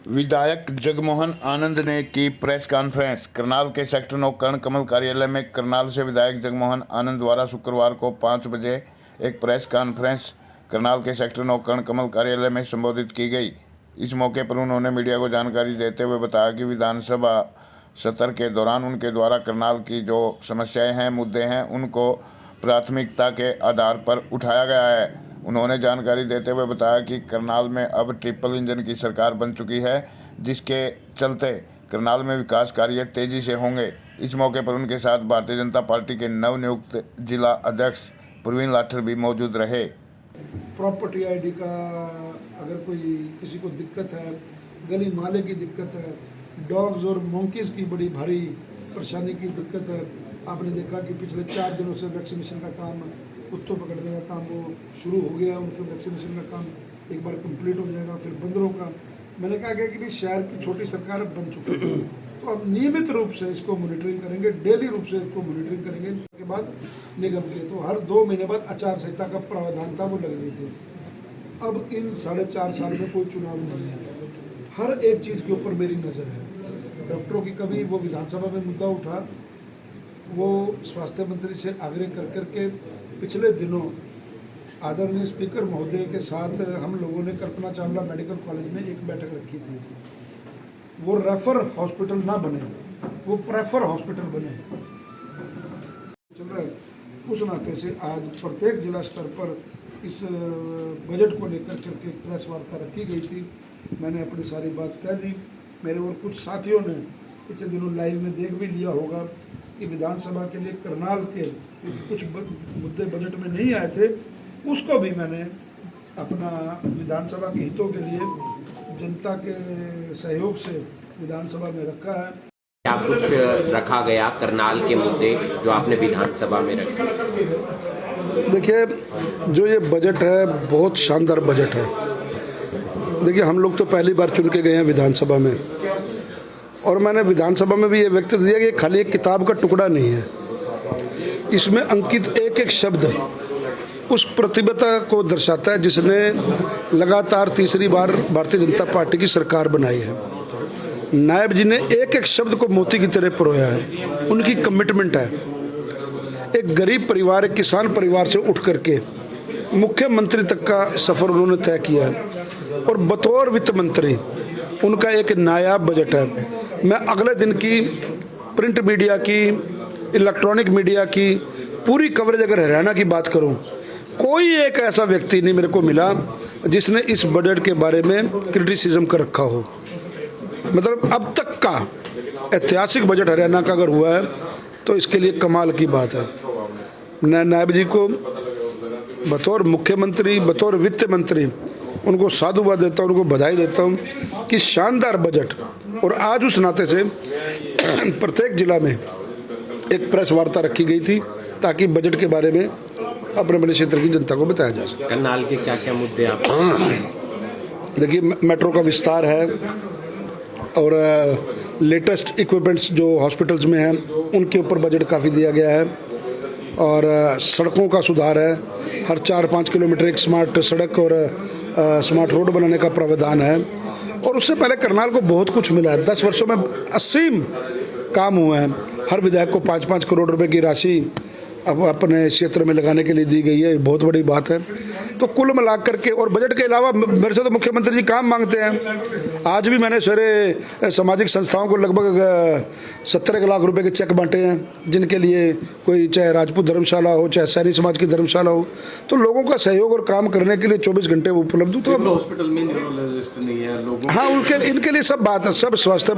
विधायक जगमोहन आनंद ने की प्रेस कॉन्फ्रेंस। करनाल के सेक्टर 9 कर्ण कमल कार्यालय में करनाल से विधायक जगमोहन आनंद द्वारा शुक्रवार को 5 बजे एक प्रेस कॉन्फ्रेंस करनाल के सेक्टर 9 कर्ण कमल कार्यालय में संबोधित की गई। इस मौके पर उन्होंने मीडिया को जानकारी देते हुए बताया कि विधानसभा सत्र के दौरान उनके द्वारा करनाल की जो समस्याएं हैं, मुद्दे हैं, उनको प्राथमिकता के आधार पर उठाया गया है। उन्होंने जानकारी देते हुए बताया कि करनाल में अब ट्रिपल इंजन की सरकार बन चुकी है, जिसके चलते करनाल में विकास कार्य तेजी से होंगे। इस मौके पर उनके साथ भारतीय जनता पार्टी के नवनियुक्त जिला अध्यक्ष प्रवीण लाठर भी मौजूद रहे। प्रॉपर्टी आईडी का अगर कोई किसी को दिक्कत है, गली नाले की दिक्कत है, डॉग्स और मोंकीज की बड़ी भारी परेशानी की दिक्कत है। आपने देखा कि पिछले 4 दिनों से वैक्सीनेशन का काम, कुत्तों पकड़ने का काम वो शुरू हो गया। उनके वैक्सीनेशन का काम एक बार कंप्लीट हो जाएगा। फिर बंदरों का मैंने कहा गया कि भी शहर की छोटी सरकार बन चुकी है, तो अब नियमित रूप से इसको मॉनिटरिंग करेंगे, डेली रूप से इसको मॉनिटरिंग करेंगे। के बाद निगम के तो हर 2 महीने बाद आचार संहिता का प्रावधान था, वो लग रही थी। अब इन 4.5 साल में कोई चुनाव नहीं है। हर एक चीज़ के ऊपर मेरी नज़र है। डॉक्टरों की कभी वो विधानसभा में मुद्दा उठा, वो स्वास्थ्य मंत्री से आग्रह कर करके पिछले दिनों आदरणीय स्पीकर महोदय के साथ हम लोगों ने कल्पना चावला मेडिकल कॉलेज में एक बैठक रखी थी। वो रेफर हॉस्पिटल ना बने, वो प्रेफर हॉस्पिटल बने। चल रहा है। उस नाते से आज प्रत्येक जिला स्तर पर इस बजट को लेकर करके प्रेस वार्ता रखी गई थी। मैंने अपनी सारी बात कह दी। मेरे और कुछ साथियों ने पिछले दिनों लाइव में देख भी लिया होगा कि विधानसभा के लिए करनाल के कुछ मुद्दे बजट में नहीं आए थे, उसको भी मैंने अपना विधानसभा के हितों के लिए जनता के सहयोग से विधानसभा में रखा है। क्या कुछ रखा गया करनाल के मुद्दे जो आपने विधानसभा में रखे? देखिए, जो ये बजट है बहुत शानदार बजट है। देखिए, हम लोग तो पहली बार चुन के गए हैं विधानसभा में, और मैंने विधानसभा में भी ये व्यक्त दिया कि खाली एक किताब का टुकड़ा नहीं है। इसमें अंकित एक एक शब्द उस प्रतिबद्धता को दर्शाता है जिसने लगातार तीसरी बार भारतीय जनता पार्टी की सरकार बनाई है। नायब जी ने एक एक शब्द को मोती की तरह परोया है। उनकी कमिटमेंट है। एक गरीब परिवार, एक किसान परिवार से उठ करके मुख्यमंत्री तक का सफ़र उन्होंने तय किया है, और बतौर वित्त मंत्री उनका एक नायाब बजट है। मैं अगले दिन की प्रिंट मीडिया की, इलेक्ट्रॉनिक मीडिया की पूरी कवरेज अगर हरियाणा की बात करूं, कोई एक ऐसा व्यक्ति नहीं मेरे को मिला जिसने इस बजट के बारे में क्रिटिसिज्म कर रखा हो। मतलब अब तक का ऐतिहासिक बजट हरियाणा का अगर हुआ है तो इसके लिए कमाल की बात है। मैं नायब जी को बतौर मुख्यमंत्री, बतौर वित्त मंत्री उनको साधुवाद देता हूँ, उनको बधाई देता हूँ कि शानदार बजट। और आज उस नाते से प्रत्येक जिला में एक प्रेस वार्ता रखी गई थी ताकि बजट के बारे में अपने अपने क्षेत्र की जनता को बताया जा सके। करनाल के क्या क्या मुद्दे आप? देखिए, मेट्रो का विस्तार है, और लेटेस्ट इक्विपमेंट्स जो हॉस्पिटल्स में हैं उनके ऊपर बजट काफ़ी दिया गया है, और सड़कों का सुधार है। हर 4-5 किलोमीटर एक स्मार्ट सड़क और स्मार्ट रोड बनाने का प्रावधान है। और उससे पहले करनाल को बहुत कुछ मिला है। 10 वर्षों में असीम काम हुए हैं। हर विधायक को 5-5 करोड़ रुपए की राशि अब अपने क्षेत्र में लगाने के लिए दी गई है। बहुत बड़ी बात है। तो कुल मिला करके, और बजट के अलावा मेरे से तो मुख्यमंत्री जी काम मांगते हैं। आज भी मैंने सवेरे सामाजिक संस्थाओं को लगभग 17 लाख रुपए के चेक बांटे हैं, जिनके लिए कोई चाहे राजपूत धर्मशाला हो, चाहे सैनी समाज की धर्मशाला हो, तो लोगों का सहयोग और काम करने के लिए 24 घंटे उपलब्ध। तो हॉस्पिटल में न्यूरोलॉजिस्ट नहीं है लोगों, हाँ, इनके लिए सब बात है। सब स्वास्थ्य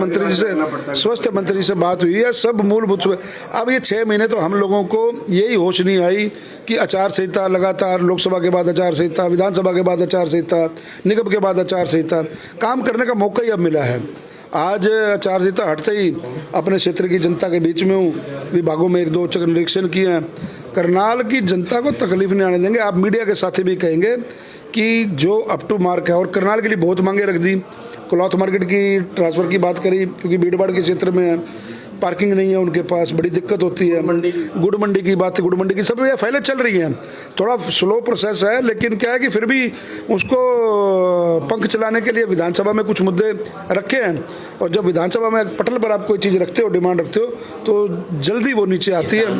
मंत्री से बात हुई है। सब मूलभूत। अब ये 6 महीने तो हम लोगों को यही होश नहीं आई कि आचार संहिता लगातार, लोकसभा के बाद आचार संहिता, विधानसभा के बाद आचार संहिता, निगम के बाद आचार संहिता, काम करने का मौका ही अब मिला है। आज आचार संहिता हटते ही अपने क्षेत्र की जनता के बीच में हूँ। विभागों में 1-2 चक्कर निरीक्षण किए हैं। करनाल की जनता को तकलीफ नहीं आने देंगे। आप मीडिया के साथी भी कहेंगे कि जो अप टू मार्क है, और करनाल के लिए बहुत मांगे रख दी। क्लॉथ मार्केट की ट्रांसफ़र की बात करी, क्योंकि भीड़ भाड़ के क्षेत्र में है। पार्किंग नहीं है उनके पास, बड़ी दिक्कत होती है। गुड़ मंडी की बात, गुड़ मंडी की सब ये फाइलें चल रही हैं, थोड़ा स्लो प्रोसेस है, लेकिन क्या है कि फिर भी उसको पंख चलाने के लिए विधानसभा में कुछ मुद्दे रखे हैं, और जब विधानसभा में पटल पर आप कोई चीज़ रखते हो, डिमांड रखते हो, तो जल्दी वो नीचे आती है।